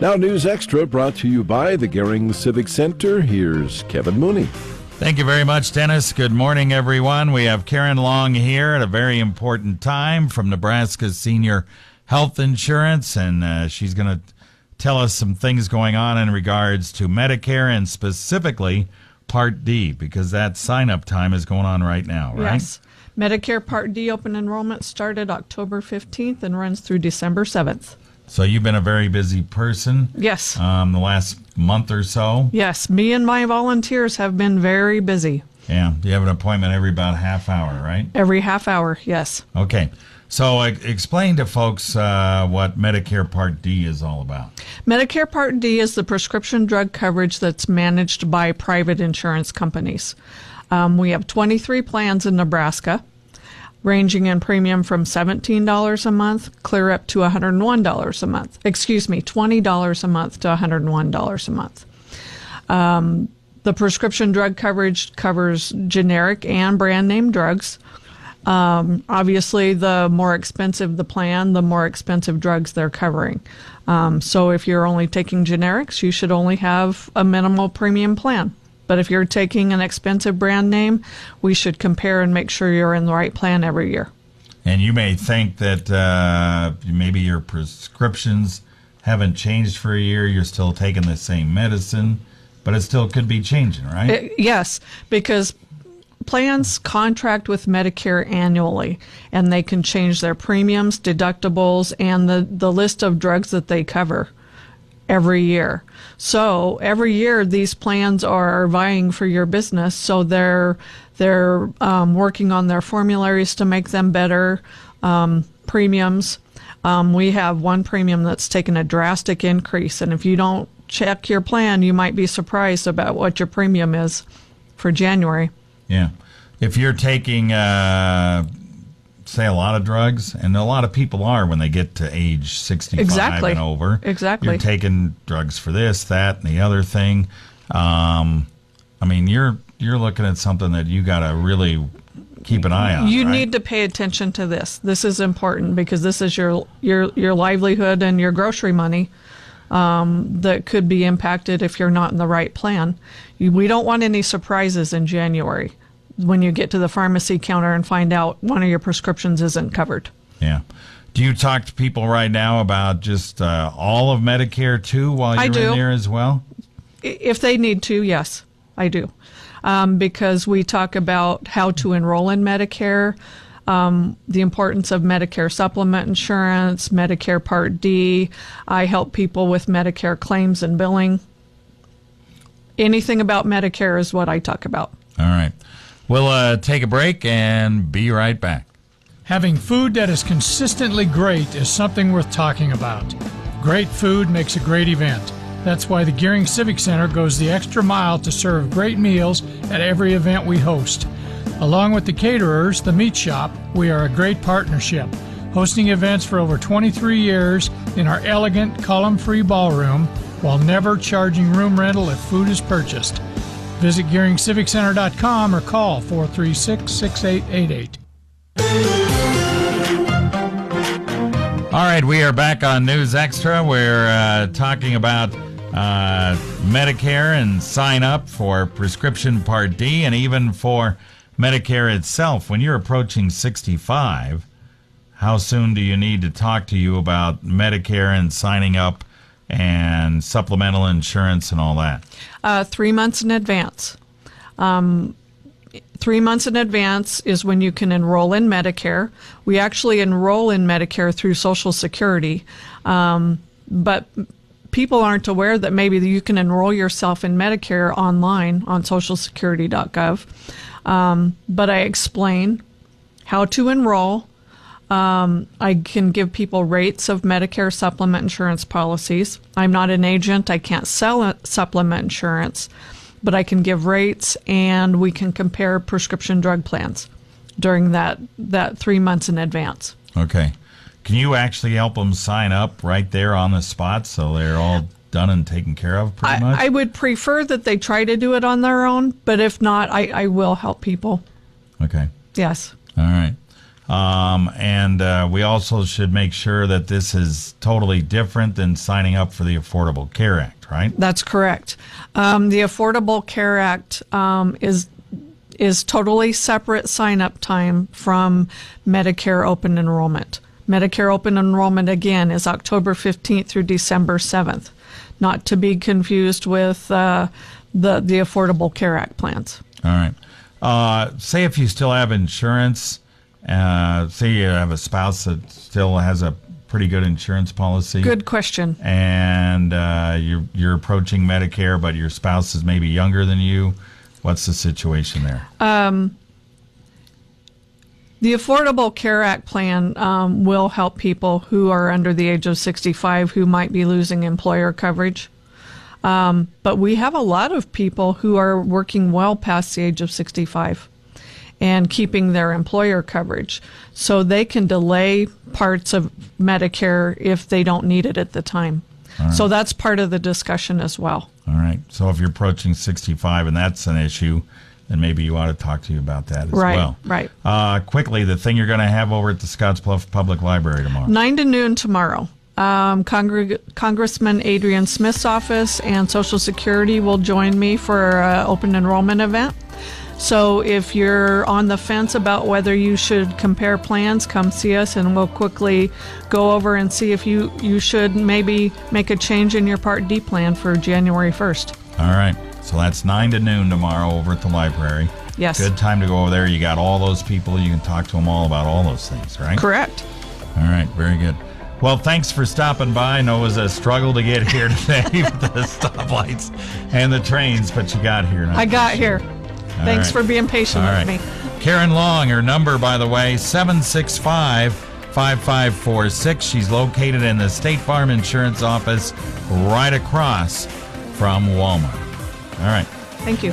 Now, News Extra brought to you by the Gering Civic Center. Here's Kevin Mooney. Thank you very much, Dennis. Good morning, everyone. We have Caryn Long here at a very important time from Nebraska Senior Health Insurance, and she's going to tell us some things going on in regards to Medicare and specifically Part D, because that sign-up time is going on right now, right? Yes. Medicare Part D open enrollment started October 15th and runs through December 7th. So you've been a very busy person. Yes. The last month or so. Yes. Me and my volunteers have been very busy. Yeah. You have an appointment every about half hour, right? Every half hour, yes. Okay. So explain to folks what Medicare Part D is all about. Medicare Part D is the prescription drug coverage that's managed by private insurance companies. We have 23 plans in Nebraska, ranging in premium from $17 a month clear up to $101 a month. Excuse me, $20 a month to $101 a month. The prescription drug coverage covers generic and brand name drugs. Obviously, the more expensive the plan, the more expensive drugs they're covering. So if you're only taking generics, you should only have a minimal premium plan. But if you're taking an expensive brand name, we should compare and make sure you're in the right plan every year. And you may think that maybe your prescriptions haven't changed for a year, you're still taking the same medicine, but it still could be changing, right? Yes, because plans contract with Medicare annually, and they can change their premiums, deductibles, and the list of drugs that they cover every year. So every year these plans are vying for your business, so they're working on their formularies to make them better. Premiums, we have one premium that's taken a drastic increase, and if you don't check your plan, you might be surprised about what your premium is for January. Yeah. If you're taking, say, a lot of drugs, and a lot of people are when they get to age 65 and over. Exactly. You're taking drugs for this, that, and the other thing. I mean, you're looking at something that you got to really keep an eye on. You right? need to pay attention to this. This is important because this is your livelihood and your grocery money that could be impacted if you're not in the right plan. We don't want any surprises in January when you get to the pharmacy counter and find out one of your prescriptions isn't covered. Yeah. Do you talk to people right now about just all of Medicare, too, while you're in there as well? If they need to, yes, I do. Because we talk about how to enroll in Medicare, the importance of Medicare supplement insurance, Medicare Part D. I help people with Medicare claims and billing. Anything about Medicare is what I talk about. All right. We'll take a break and be right back. Having food that is consistently great is something worth talking about. Great food makes a great event. That's why the Gering Civic Center goes the extra mile to serve great meals at every event we host. Along with the caterers, the meat shop, we are a great partnership, hosting events for over 23 years in our elegant, column-free ballroom while never charging room rental if food is purchased. Visit GeringCivicCenter.com or call 436-6888. All right, we are back on News Extra. We're talking about Medicare and sign up for Prescription Part D and even for Medicare itself. When you're approaching 65, how soon do you need to talk to you about Medicare and signing up and supplemental insurance and all that? 3 months in advance. 3 months in advance is when you can enroll in Medicare. We actually enroll in Medicare through Social Security, but people aren't aware that maybe you can enroll yourself in Medicare online on socialsecurity.gov. But I explain how to enroll. I can give people rates of Medicare supplement insurance policies. I'm not an agent. I can't sell supplement insurance, but I can give rates, and we can compare prescription drug plans during that 3 months in advance. Okay. Can you actually help them sign up right there on the spot so they're all done and taken care of pretty much? I would prefer that they try to do it on their own, but if not, I will help people. Okay. Yes. All right. And we also should make sure that this is totally different than signing up for the Affordable Care Act, right? That's correct. The Affordable Care Act is totally separate sign-up time from Medicare Open Enrollment. Medicare Open Enrollment, again, is October 15th through December 7th, not to be confused with the Affordable Care Act plans. All right. Say if you still have insurance, say you have a spouse that still has a pretty good insurance policy. Good question. And you're approaching Medicare, but your spouse is maybe younger than you. What's the situation there? The Affordable Care Act plan will help people who are under the age of 65 who might be losing employer coverage. But we have a lot of people who are working well past the age of 65 and keeping their employer coverage. So they can delay parts of Medicare if they don't need it at the time. Right. So that's part of the discussion as well. All right. So if you're approaching 65 and that's an issue, then maybe you ought to talk to you about that as well. Right. Quickly, the thing you're going to have over at the Scottsbluff Public Library tomorrow. 9 to noon tomorrow. Congressman Adrian Smith's office and Social Security will join me for an open enrollment event. So if you're on the fence about whether you should compare plans, come see us and we'll quickly go over and see if you should maybe make a change in your Part D plan for January 1st. All right. So that's 9 to noon tomorrow over at the library. Yes. Good time to go over there. You got all those people. You can talk to them all about all those things, right? Correct. All right. Very good. Well, thanks for stopping by. I know it was a struggle to get here today with the stoplights and the trains, but you got here. I got here. Thanks for being patient with me. Caryn Long, her number, by the way, 765-5546. She's located in the State Farm Insurance office right across from Walmart. All right. Thank you.